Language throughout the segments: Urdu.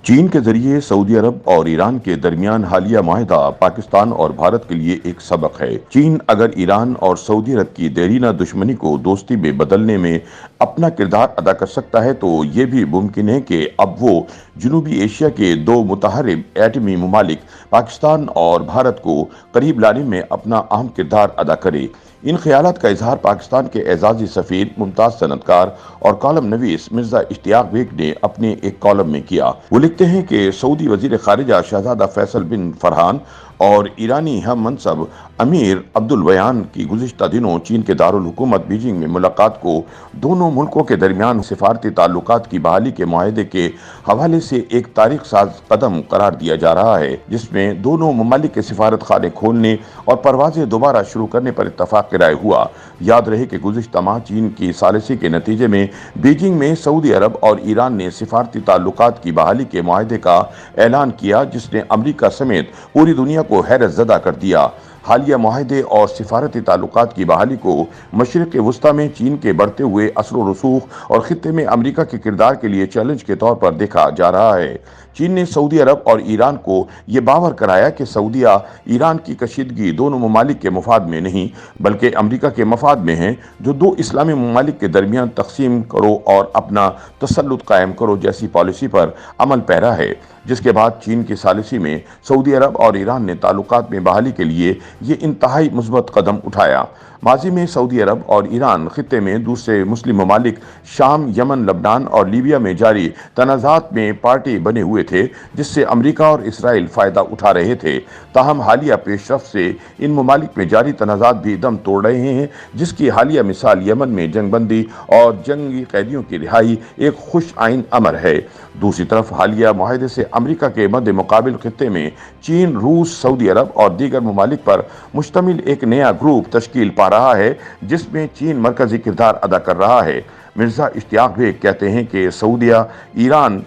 چین کے ذریعے سعودی عرب اور ایران کے درمیان حالیہ معاہدہ پاکستان اور بھارت کے لیے ایک سبق ہے۔ چین اگر ایران اور سعودی عرب کی دیرینہ دشمنی کو دوستی میں بدلنے میں اپنا کردار ادا کر سکتا ہے تو یہ بھی ممکن ہے کہ اب وہ جنوبی ایشیا کے دو متحارب ایٹمی ممالک پاکستان اور بھارت کو قریب لانے میں اپنا اہم کردار ادا کرے۔ ان خیالات کا اظہار پاکستان کے اعزازی سفیر، ممتاز صنعتکار اور کالم نویس مرزا اشتیاق بیگ نے اپنے ایک کالم میں کیا۔ وہ لکھتے ہیں کہ سعودی وزیر خارجہ شہزادہ فیصل بن فرحان اور ایرانی ہم منصب امیر عبدالبیان کی گزشتہ دنوں چین کے دارالحکومت بیجنگ میں ملاقات کو دونوں ملکوں کے درمیان سفارتی تعلقات کی بحالی کے معاہدے کے حوالے سے ایک تاریخ ساز قدم قرار دیا جا رہا ہے، جس میں دونوں ممالک کے سفارت خانے کھولنے اور پروازیں دوبارہ شروع کرنے پر اتفاق رائے ہوا۔ یاد رہے کہ گزشتہ ماہ چین کی ثالثی کے نتیجے میں بیجنگ میں سعودی عرب اور ایران نے سفارتی تعلقات کی بحالی کے معاہدے کا اعلان کیا، جس نے امریکہ سمیت پوری دنیا کو حیرت زدہ کر دیا۔ حالیہ معاہدے اور سفارتی تعلقات کی بحالی کو مشرق وسطیٰ میں چین کے بڑھتے ہوئے اثر و رسوخ اور خطے میں امریکہ کے کردار کے لیے چیلنج کے طور پر دیکھا جا رہا ہے۔ چین نے سعودی عرب اور ایران کو یہ باور کرایا کہ سعودیہ ایران کی کشیدگی دونوں ممالک کے مفاد میں نہیں بلکہ امریکہ کے مفاد میں ہے، جو دو اسلامی ممالک کے درمیان تقسیم کرو اور اپنا تسلط قائم کرو جیسی پالیسی پر عمل پیرا ہے، جس کے بعد چین کی ثالثی میں سعودی عرب اور ایران نے تعلقات میں بحالی کے لیے یہ انتہائی مثبت قدم اٹھایا۔ ماضی میں سعودی عرب اور ایران خطے میں دوسرے مسلم ممالک شام، یمن، لبنان اور لیبیا میں جاری تنازعات میں پارٹی بنے ہوئے تھے، جس سے امریکہ اور اسرائیل فائدہ اٹھا رہے تھے۔ تاہم حالیہ پیش رفت سے ان ممالک میں جاری تنازعات بھی دم توڑ رہے ہیں، جس کی حالیہ مثال یمن میں جنگ بندی اور جنگی قیدیوں کی رہائی ایک خوش آئند امر ہے۔ دوسری طرف حالیہ معاہدے سے امریکہ کے مد مقابل خطے میں چین، روس، سعودی عرب اور دیگر ممالک پر مشتمل ایک نیا گروپ تشکیل پا رہا ہے، جس میں چین مرکزی کردار ادا کر رہا ہے۔ مرزا اشتیاق بیگ کہتے ہیں کہ سعودیہ ایران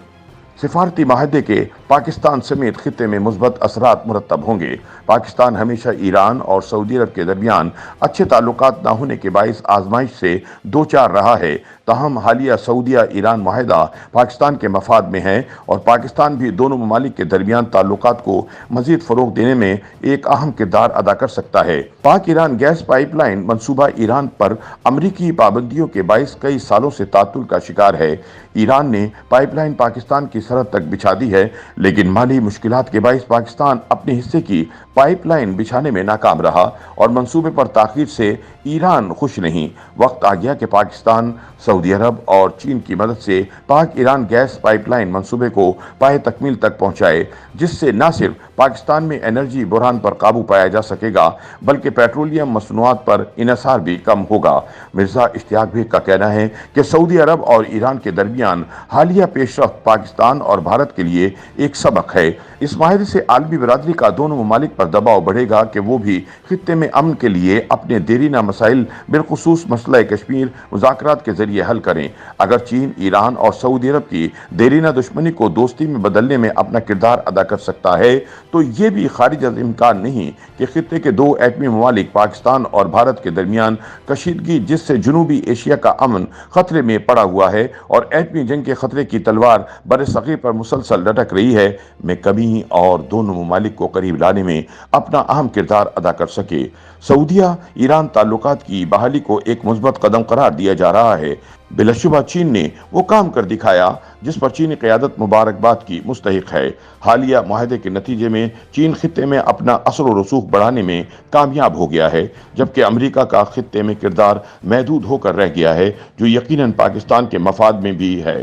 سفارتی معاہدے کے پاکستان سمیت خطے میں مثبت اثرات مرتب ہوں گے۔ پاکستان ہمیشہ ایران اور سعودی عرب کے درمیان اچھے تعلقات نہ ہونے کے باعث آزمائش سے دوچار رہا ہے۔ تاہم حالیہ سعودیہ ایران معاہدہ پاکستان کے مفاد میں ہے اور پاکستان بھی دونوں ممالک کے درمیان تعلقات کو مزید فروغ دینے میں ایک اہم کردار ادا کر سکتا ہے۔ پاک ایران گیس پائپ لائن منصوبہ ایران پر امریکی پابندیوں کے باعث کئی سالوں سے تعطل کا شکار ہے۔ ایران نے پائپ لائن پاکستان کی سرحد تک بچھا دی ہے، لیکن مالی مشکلات کے باعث پاکستان اپنے حصے کی پائپ لائن بچھانے میں ناکام رہا اور منصوبے پر تاخیر سے ایران خوش نہیں۔ وقت آ گیا کہ پاکستان سعودی عرب اور چین کی مدد سے پاک ایران گیس پائپ لائن منصوبے کو پائے تکمیل تک پہنچائے، جس سے نہ صرف پاکستان میں انرجی بحران پر قابو پایا جا سکے گا بلکہ پیٹرولیم مصنوعات پر انحصار بھی کم ہوگا۔ مرزا اشتیاق بیگ کا کہنا ہے کہ سعودی عرب اور ایران کے درمیان حالیہ پیش رفت پاکستان اور بھارت کے لیے ایک سبق ہے۔ اس معاہدے سے عالمی برادری کا دونوں ممالک پر دباؤ بڑھے گا کہ وہ بھی خطے میں امن کے لیے اپنے دیرینہ مسائل بالخصوص مسئلہ کشمیر مذاکرات کے ذریعے حل کریں۔ اگر چین ایران اور سعودی عرب کی دیرینہ دشمنی کو دوستی میں بدلنے میں اپنا کردار ادا کر سکتا ہے تو یہ بھی خارج از امکان نہیں کہ خطے کے دو ایٹمی ممالک پاکستان اور بھارت کے درمیان کشیدگی، جس سے جنوبی ایشیا کا امن خطرے میں پڑا ہوا ہے اور ایٹمی جنگ کے خطرے کی تلوار برصغیر پر مسلسل لٹک رہی ہے، میں کمی اور دونوں ممالک کو قریب لانے میں اپنا اہم کردار ادا کر سکے۔ سعودیہ ایران تعلقات کی بحالی کو ایک مثبت قدم قرار دیا جا رہا ہے۔ بلا شبہ چین نے وہ کام کر دکھایا جس پر چینی قیادت مبارکباد کی مستحق ہے۔ حالیہ معاہدے کے نتیجے میں چین خطے میں اپنا اثر و رسوخ بڑھانے میں کامیاب ہو گیا ہے، جبکہ امریکہ کا خطے میں کردار محدود ہو کر رہ گیا ہے، جو یقیناً پاکستان کے مفاد میں بھی ہے۔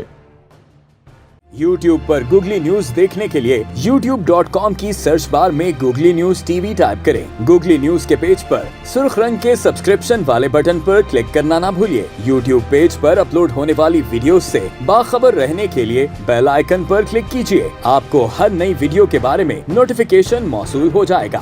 YouTube پر گوگلی نیوز دیکھنے کے لیے youtube.com کی سرچ بار میں googly news T V type کریں۔ گوگلی نیوز کے پیج پر سرخ رنگ کے سبسکرپشن والے بٹن پر کلک کرنا نہ بھولیے۔ YouTube پیج پر اپلوڈ ہونے والی ویڈیوز سے باخبر رہنے کے لیے بیل آئیکن پر کلک کیجیے۔ آپ کو ہر نئی ویڈیو کے بارے میں نوٹیفیکیشن موصول ہو جائے گا۔